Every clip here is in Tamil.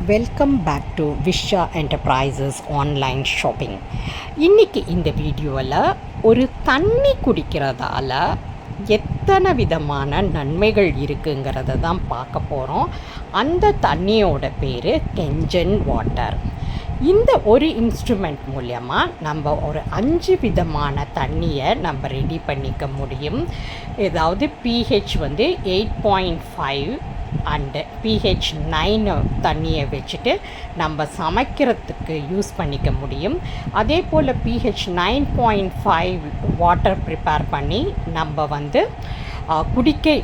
Welcome back to Visha enterprises online shopping. இன்றைக்கி இந்த வீடியோவில் ஒரு தண்ணி குடிக்கிறதால எத்தனை விதமான நன்மைகள் இருக்குங்கிறத தான் பார்க்க போகிறோம். அந்த தண்ணியோட பேர் கெஞ்சன் வாட்டர். இந்த ஒரு இன்ஸ்ட்ருமெண்ட் மூலமாக நம்ம ஒரு 5 விதமான தண்ணியை நம்ம ரெடி பண்ணிக்க முடியும். ஏதாவது pH 8.5 அண்டு pH 9 தண்ணியை வச்சுட்டு நம்ம சமைக்கிறதுக்கு யூஸ் பண்ணிக்க முடியும். அதே போல் pH 9.5 வாட்டர் ப்ரிப்பேர் பண்ணி நம்ம குடிக்க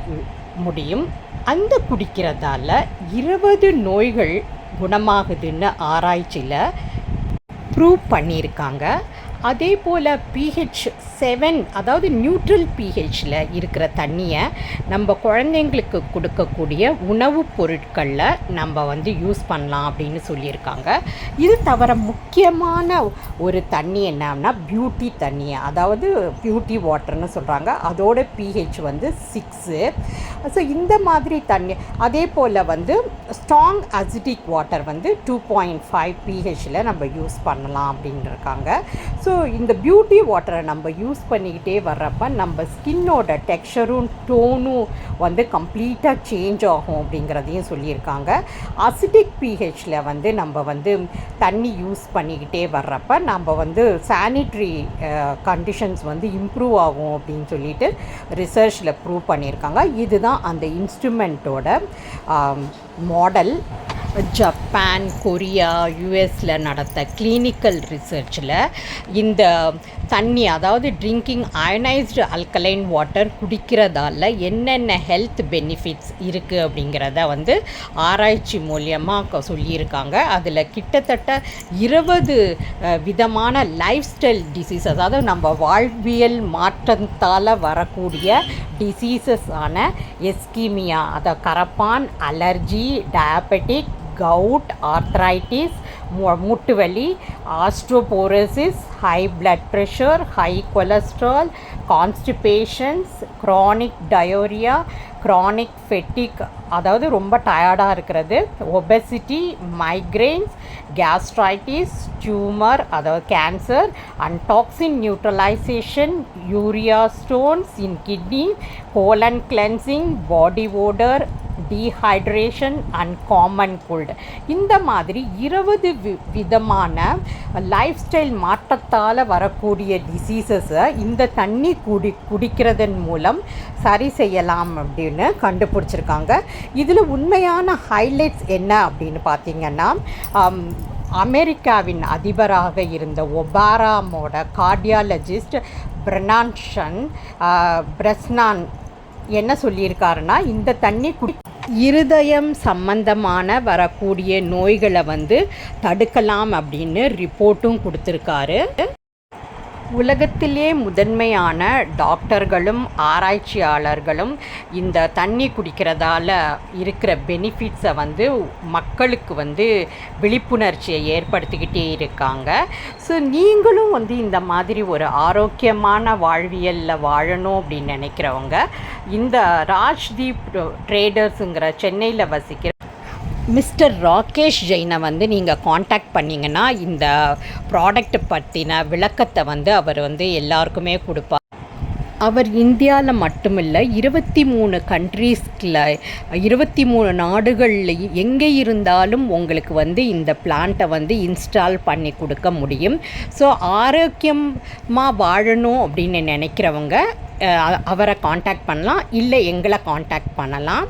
முடியும். அந்த குடிக்கிறதால 20 நோய்கள் குணமாகுதுன்னு ஆராய்ச்சியில் ப்ரூவ் பண்ணியிருக்காங்க. அதே போல் pH 7 அதாவது நியூட்ரல் pHயில் இருக்கிற தண்ணியை நம்ம குழந்தைங்களுக்கு கொடுக்கக்கூடிய உணவுப் பொருட்களில் நம்ம யூஸ் பண்ணலாம் அப்படின்னு சொல்லியிருக்காங்க. இது தவிர முக்கியமான ஒரு தண்ணி என்னன்னா பியூட்டி தண்ணி, அதாவது பியூட்டி வாட்டர்னு சொல்கிறாங்க. அதோட pH 6. ஸோ இந்த மாதிரி தண்ணி. அதே போல் ஸ்ட்ராங் அசிடிக் வாட்டர் 2.5 pHயில் நம்ம யூஸ் பண்ணலாம் அப்படின்னு இருக்காங்க. ஸோ இந்த பியூட்டி வாட்டரை நம்ம யூஸ் பண்ணிக்கிட்டே வர்றப்ப நம்ம ஸ்கின்னோட டெக்ஸ்சரும் டோனும் கம்ப்ளீட்டாக சேஞ்ச் ஆகும் அப்படிங்கிறதையும் சொல்லியிருக்காங்க. அசிடிக் pHயில் நம்ம தண்ணி யூஸ் பண்ணிக்கிட்டே வர்றப்ப நம்ம சானிட்ரி கண்டிஷன்ஸ் இம்ப்ரூவ் ஆகும் அப்படின்னு சொல்லிட்டு ரிசர்ச்சில் ப்ரூவ் பண்ணியிருக்காங்க. இதுதான் அந்த இன்ஸ்ட்ருமெண்ட்டோட மாடல். ஜப்பான், கொரியா, யூஎஸில் நடத்த கிளினிக்கல் ரிசர்ச்சில் இந்த தண்ணி, அதாவது ட்ரிங்கிங் அயனைஸ்டு அல்கலைன் வாட்டர் குடிக்கிறதால என்னென்ன ஹெல்த் பெனிஃபிட்ஸ் இருக்குது அப்படிங்கிறத ஆராய்ச்சி மூலியமாக சொல்லியிருக்காங்க. அதில் கிட்டத்தட்ட 20 விதமான லைஃப் ஸ்டைல் டிசீஸ், அதாவது நம்ம வாழ்வியல் மாற்றத்தால் வரக்கூடிய டிசீசஸ் ஆன எஸ்கீமியா, அதாவது கரப்பான், அலர்ஜி, டயபெட்டிக், கவுட், ஆர்த்ரைட்டிஸ், மூட்டு வலி, osteoporosis, high blood pressure, high cholesterol, constipations, chronic diarrhoea, chronic fatigue, அதாவது ரொம்ப டயர்டாக இருக்கிறது, ஒபெசிட்டி, மைக்ரைன்ஸ், கேஸ்ட்ரைட்டிஸ், டியூமர் அதாவது cancer, and toxin neutralisation, urea stones in kidney, colon cleansing, body odour, dehydration and common cold. இந்த மாதிரி 20 விதமான லைஃப் ஸ்டைல் மாற்றத்தால் வரக்கூடிய டிசீசஸை இந்த தண்ணி குடிக்கிறதன் மூலம் சரி செய்யலாம் அப்படின்னு கண்டுபிடிச்சிருக்காங்க. இதில் உண்மையான ஹைலைட்ஸ் என்ன அப்படின்னு பார்த்திங்கன்னா, அமெரிக்காவின் அதிபராக இருந்த ஒபாராமோட கார்டியாலஜிஸ்ட் பிரெஸ்னான் என்ன சொல்லியிருக்காருன்னா, இந்த தண்ணி இருதயம் சம்பந்தமான வரக்கூடிய நோய்களை தடுக்கலாம் அப்படின்னு ரிப்போர்ட்டும் கொடுத்துருக்காரு. உலகத்திலே முதன்மையான டாக்டர்களும் ஆராய்ச்சியாளர்களும் இந்த தண்ணி குடிக்கிறதால இருக்கிற பெனிஃபிட்ஸை மக்களுக்கு விழிப்புணர்ச்சியை ஏற்படுத்திக்கிட்டே இருக்காங்க. ஸோ நீங்களும் இந்த மாதிரி ஒரு ஆரோக்கியமான வாழ்வியலில் வாழணும் அப்படின்னு நினைக்கிறவங்க இந்த ராஜ்தீப் ட்ரேடர்ஸுங்கிற சென்னையில் வசிக்கிற மிஸ்டர் ராகேஷ் ஜெயினை நீங்கள் காண்டாக்ட் பண்ணிங்கன்னா இந்த ப்ராடக்ட் பற்றின விளக்கத்தை அவர் எல்லாருக்குமே கொடுப்பார். அவர் இந்தியாவில் மட்டுமில்லை 23 கண்ட்ரீஸில் 23 நாடுகளில் எங்கே இருந்தாலும் உங்களுக்கு இந்த பிளான்ட்டை இன்ஸ்டால் பண்ணி கொடுக்க முடியும். ஸோ ஆரோக்கியமாக வாழணும் அப்படின்னு நினைக்கிறவங்க அவரை காண்டாக்ட் பண்ணலாம், இல்லை எங்களை காண்டாக்ட் பண்ணலாம்.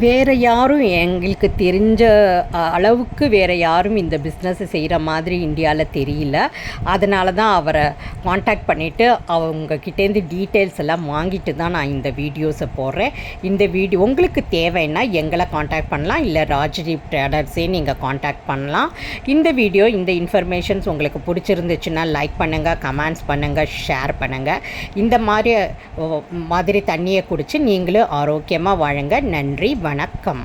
வேறு யாரும் எங்களுக்கு தெரிஞ்ச அளவுக்கு வேறு யாரும் இந்த பிஸ்னஸை செய்கிற மாதிரி இந்தியாவில் தெரியல. அதனால தான் அவரை காண்டாக்ட் பண்ணிவிட்டு அவங்கக்கிட்டேருந்து டீட்டெயில்ஸ் எல்லாம் வாங்கிட்டு தான் நான் இந்த வீடியோஸை போடுறேன். இந்த வீடியோ உங்களுக்கு தேவைன்னா எங்களை காண்டாக்ட் பண்ணலாம், இல்லை ராஜ்தீப் ட்ரேடர்ஸே நீங்கள் காண்டாக்ட் பண்ணலாம். இந்த வீடியோ, இந்த இன்ஃபர்மேஷன்ஸ் உங்களுக்கு பிடிச்சிருந்துச்சுன்னா லைக் பண்ணுங்கள், கமெண்ட்ஸ் பண்ணுங்கள், ஷேர் பண்ணுங்கள். இந்த மாதிரி தண்ணியை குடித்து நீங்களும் ஆரோக்கியமாக வாழுங்க. நன்றி, வணக்கம்.